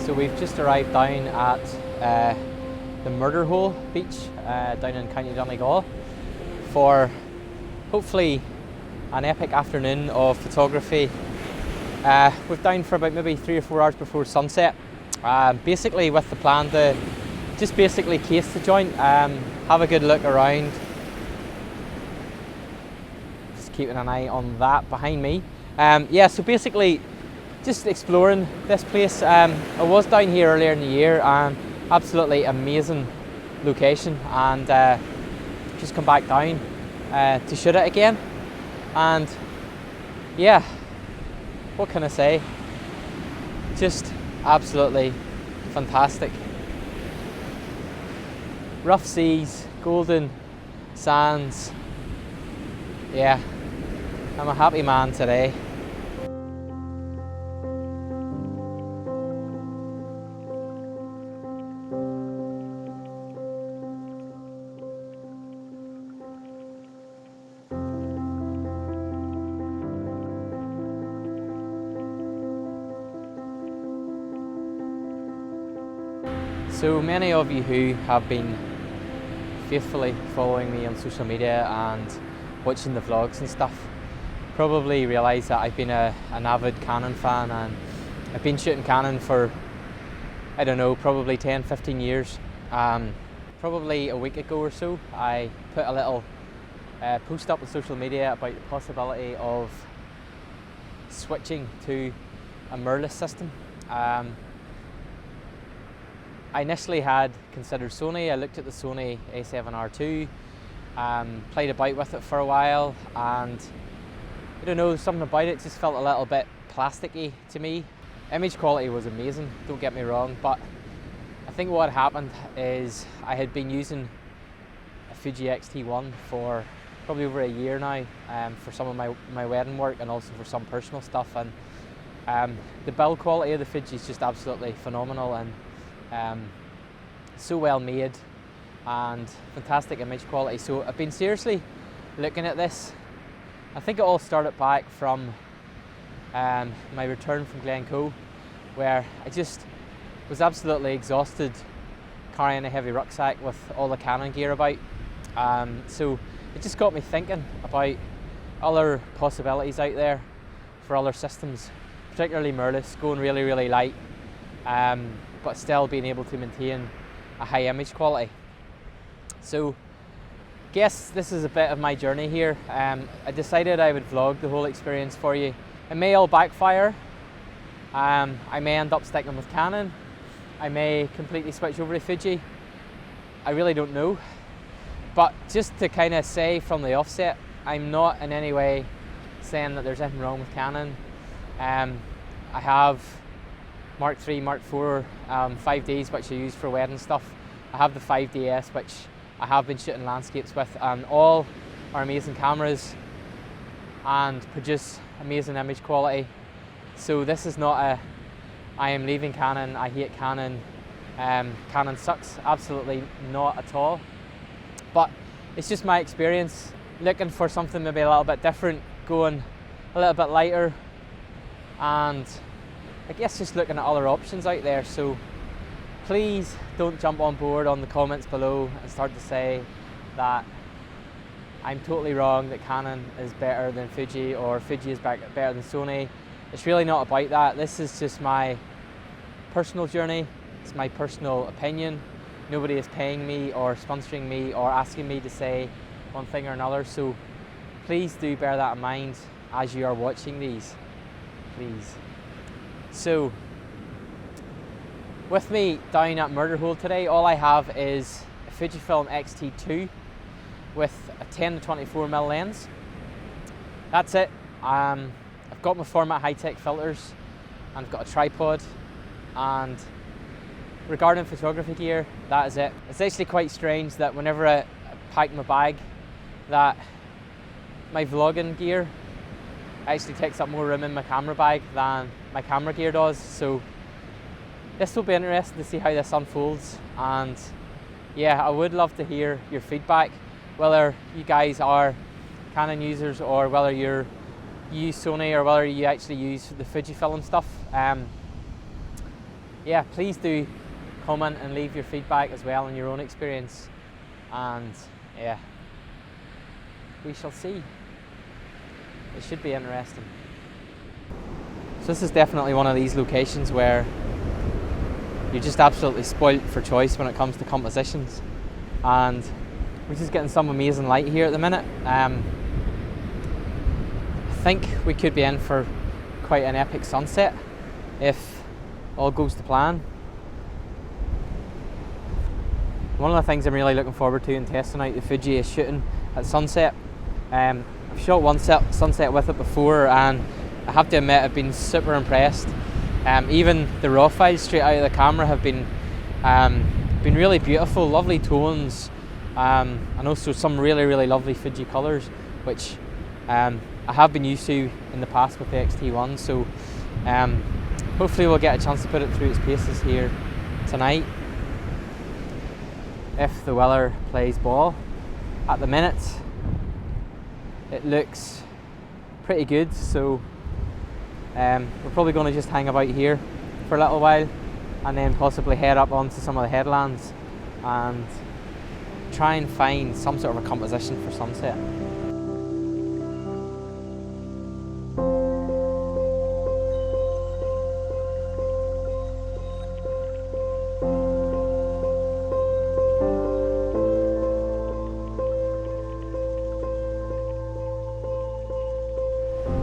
So we've just arrived down at the Murder Hole beach down in County Donegal for hopefully an epic afternoon of photography. We've down for about maybe 3 or 4 hours before sunset, basically with the plan to just basically case the joint, have a good look around, just keeping an eye on that behind me. Yeah, so basically just exploring this place. I was down here earlier in the year, and absolutely amazing location, and just come back down to shoot it again. And yeah, what can I say? Just absolutely fantastic. Rough seas, golden sands. Yeah, I'm a happy man today. So many of you who have been faithfully following me on social media and watching the vlogs and stuff probably realise that I've been an avid Canon fan, and I've been shooting Canon for, I don't know, probably 10-15 years. Probably a week ago or so I put a little post up on social media about the possibility of switching to a mirrorless system. I initially had considered Sony. I looked at the Sony A7R II, played about with it for a while, and I don't know, something about it just felt a little bit plasticky to me. Image quality was amazing, don't get me wrong, but I think what happened is I had been using a Fuji XT2 for probably over a year now, for some of my wedding work and also for some personal stuff, and the build quality of the Fuji is just absolutely phenomenal, and so well made and fantastic image quality. So I've been seriously looking at this. I think it all started back from my return from Glencoe, where I just was absolutely exhausted carrying a heavy rucksack with all the Canon gear about. So it just got me thinking about other possibilities out there for other systems, particularly mirrorless, going really, really light, but still being able to maintain a high image quality. So guess this is a bit of my journey here. I decided I would vlog the whole experience for you. It may all backfire. I may end up sticking with Canon. I may completely switch over to Fuji. I really don't know. But just to kind of say from the offset, I'm not in any way saying that there's anything wrong with Canon. I have Mark III, Mark IV 5Ds, which I use for wedding stuff. I have the 5DS, which I have been shooting landscapes with, and all are amazing cameras and produce amazing image quality. So this is not a, I am leaving Canon, I hate Canon, Canon sucks, absolutely not at all. But it's just my experience, looking for something maybe a little bit different, going a little bit lighter, and I guess just looking at other options out there. So please don't jump on board on the comments below and start to say that I'm totally wrong, that Canon is better than Fuji or Fuji is better than Sony. It's really not about that. This is just my personal journey. It's my personal opinion. Nobody is paying me or sponsoring me or asking me to say one thing or another. So please do bear that in mind as you are watching these, please. So with me down at Murder Hole today, all I have is a Fujifilm XT2 with a 10-24mm lens. That's it. I've got my format high-tech filters, and I've got a tripod, and regarding photography gear, that is it. It's actually quite strange that whenever I pack my bag, that my vlogging gear actually takes up more room in my camera bag than my camera gear does. So this will be interesting to see how this unfolds, and yeah, I would love to hear your feedback, whether you guys are Canon users or whether you use Sony or whether you actually use the Fujifilm stuff. yeah, please do comment and leave your feedback as well on your own experience, and yeah, we shall see. It should be interesting. So this is definitely one of these locations where you're just absolutely spoilt for choice when it comes to compositions, and we're just getting some amazing light here at the minute. I think we could be in for quite an epic sunset if all goes to plan. One of the things I'm really looking forward to in testing out the Fuji is shooting at sunset. I've shot one sunset with it before, and I have to admit I've been super impressed. Even the raw files straight out of the camera have been really beautiful, lovely tones, and also some really lovely Fuji colours, which I have been used to in the past with the XT1. So hopefully we'll get a chance to put it through its paces here tonight, if the weather plays ball. At the minute it looks pretty good, so we're probably going to just hang about here for a little while and then possibly head up onto some of the headlands and try and find some sort of a composition for sunset.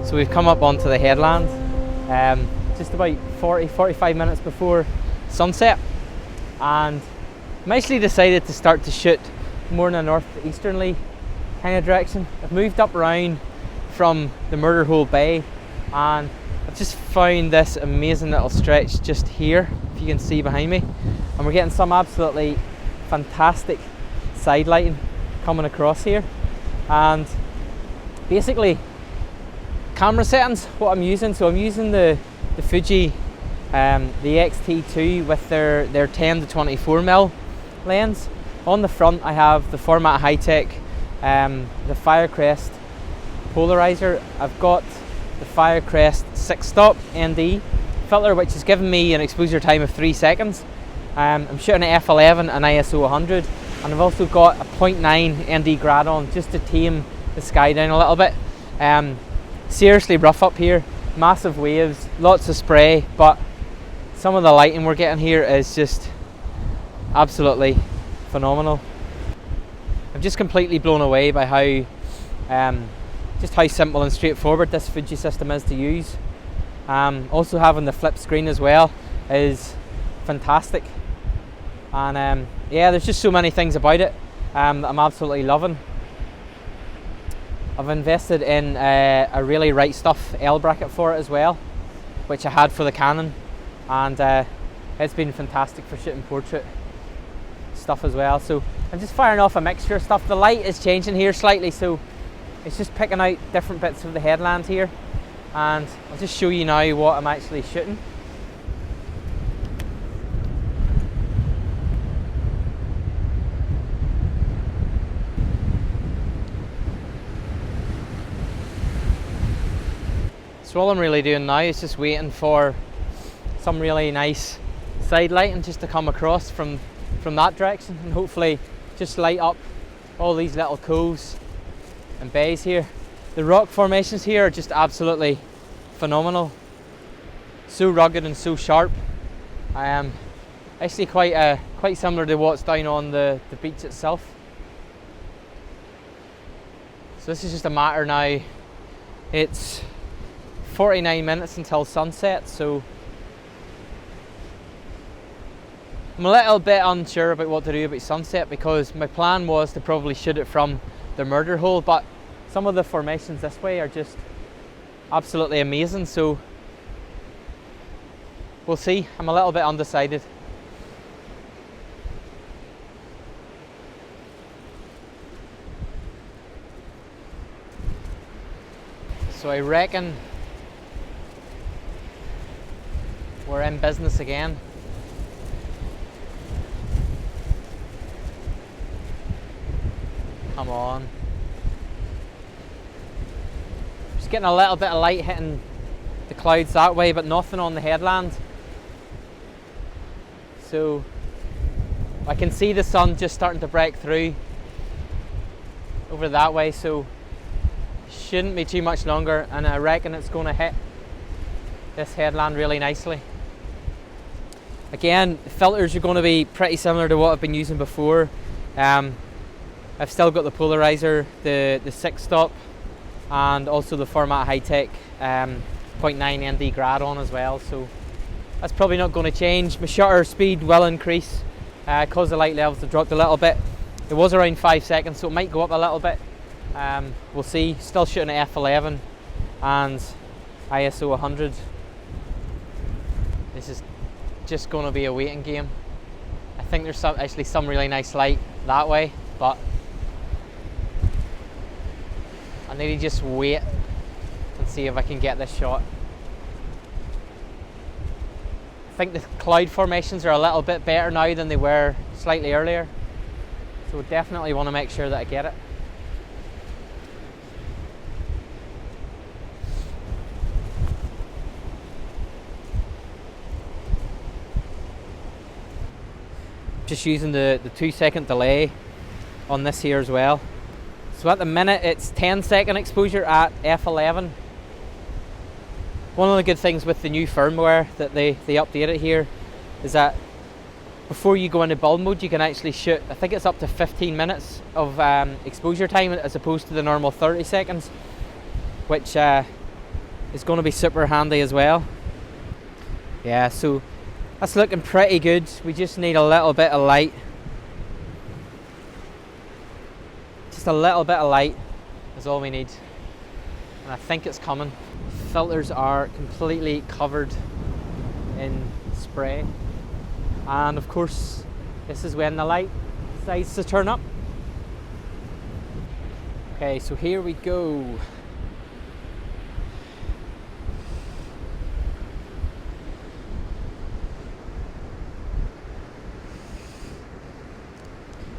So we've come up onto the headland just about 40-45 minutes before sunset, and I'm actually decided to start to shoot more in a northeasterly kind of direction. I've moved up around from the Boyeeghter Bay, and I've just found this amazing little stretch just here, if you can see behind me, and we're getting some absolutely fantastic side lighting coming across here. And basically camera settings, what I'm using, so I'm using the Fuji the XT2 with their 10-24mm lens. On the front I have the Format High-Tech, the Firecrest polarizer. I've got the Firecrest 6-stop ND filter, which has given me an exposure time of 3 seconds. I'm shooting at f11 and ISO 100, and I've also got a 0.9 ND grad on just to tame the sky down a little bit. Seriously rough up here, massive waves, lots of spray, but some of the lighting we're getting here is just absolutely phenomenal. I'm just completely blown away by how just how simple and straightforward this Fuji system is to use. Also having the flip screen as well is fantastic, and yeah, there's just so many things about it that I'm absolutely loving. I've invested in a really right stuff L bracket for it as well, which I had for the Canon, and it's been fantastic for shooting portrait stuff as well. So I'm just firing off a mixture of stuff. The light is changing here slightly, so it's just picking out different bits of the headland here, and I'll just show you now what I'm actually shooting. So all I'm really doing now is just waiting for some really nice side lighting just to come across from that direction, and hopefully just light up all these little coves and bays here. The rock formations here are just absolutely phenomenal. So rugged and so sharp. Actually quite similar to what's down on the beach itself. So this is just a matter now. It's 49 minutes until sunset, so I'm a little bit unsure about what to do about sunset, because my plan was to probably shoot it from the murder hole, but some of the formations this way are just absolutely amazing, so we'll see. I'm a little bit undecided. So I reckon we're in business again. Come on. Just getting a little bit of light hitting the clouds that way, but nothing on the headland. So I can see the sun just starting to break through over that way, so shouldn't be too much longer, and I reckon it's going to hit this headland really nicely. Again, the filters are going to be pretty similar to what I've been using before. I've still got the polarizer, the 6-stop, and also the Format High-Tech 0.9 ND grad on as well, so that's probably not going to change. My shutter speed will increase because the light levels have dropped a little bit. It was around 5 seconds, so it might go up a little bit. We'll see. Still shooting at f11 and ISO 100. This is just going to be a waiting game. I think there's actually some really nice light that way, but I need to just wait and see if I can get this shot. I think the cloud formations are a little bit better now than they were slightly earlier, so definitely want to make sure that I get it. Just using the 2-second delay on this here as well. So at the minute it's 10-second exposure at f11. One of the good things with the new firmware that they updated here is that before you go into bulb mode you can actually shoot, I think it's up to 15 minutes of exposure time as opposed to the normal 30 seconds, which is going to be super handy as well. Yeah, so that's looking pretty good. We just need a little bit of light. Just a little bit of light is all we need. And I think it's coming. Filters are completely covered in spray. And of course, this is when the light decides to turn up. Okay, so here we go.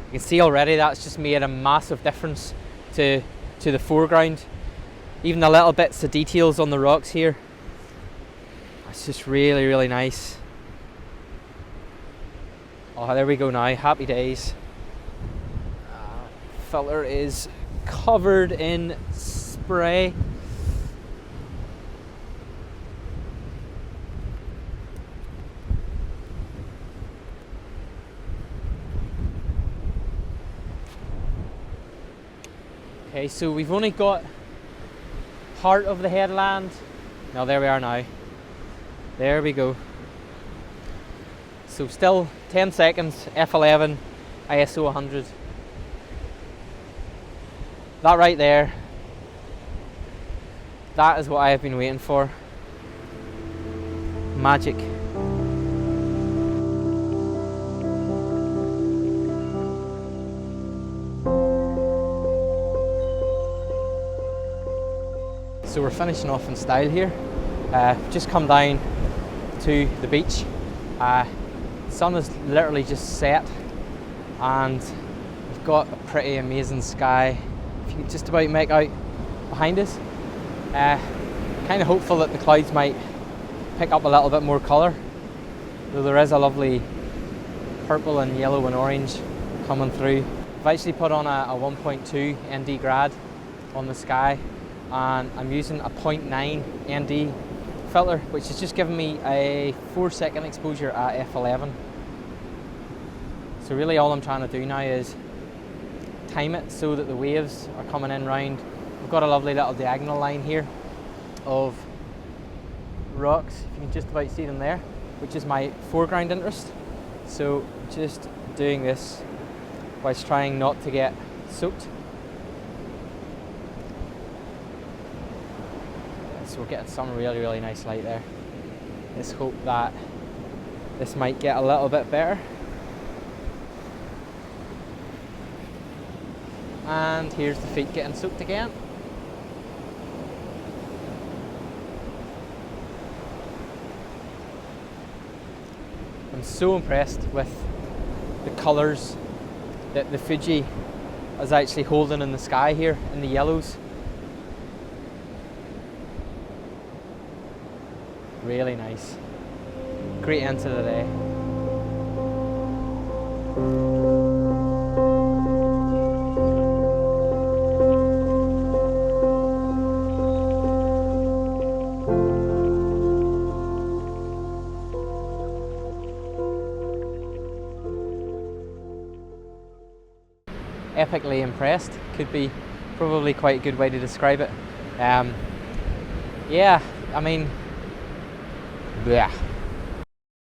You can see already that's just made a massive difference to the foreground. Even the little bits of details on the rocks here. It's just really, really nice. Oh, there we go now, happy days. Filter is covered in spray. Okay, so we've only got part of the headland. Now there we are now. There we go. So still 10 seconds, f11, ISO 100. That right there, that is what I have been waiting for. Magic. So we're finishing off in style here. Just come down to the beach. The sun is literally just set and we've got a pretty amazing sky. If you can just about make out behind us. Kind of hopeful that the clouds might pick up a little bit more colour, though there is a lovely purple and yellow and orange coming through. I've actually put on a 1.2 ND grad on the sky, and I'm using a 0.9 ND filter, which is just giving me a 4-second exposure at f11. So really all I'm trying to do now is time it so that the waves are coming in round. We've got a lovely little diagonal line here of rocks, if you can just about see them there, which is my foreground interest. So just doing this whilst trying not to get soaked. So we're getting some really, really nice light there. Let's hope that this might get a little bit better. And here's the feet getting soaked again. I'm so impressed with the colours that the Fuji is actually holding in the sky here in the yellows. Really nice. Great end to the day. Epically impressed could be probably quite a good way to describe it. Yeah, I mean, bleh.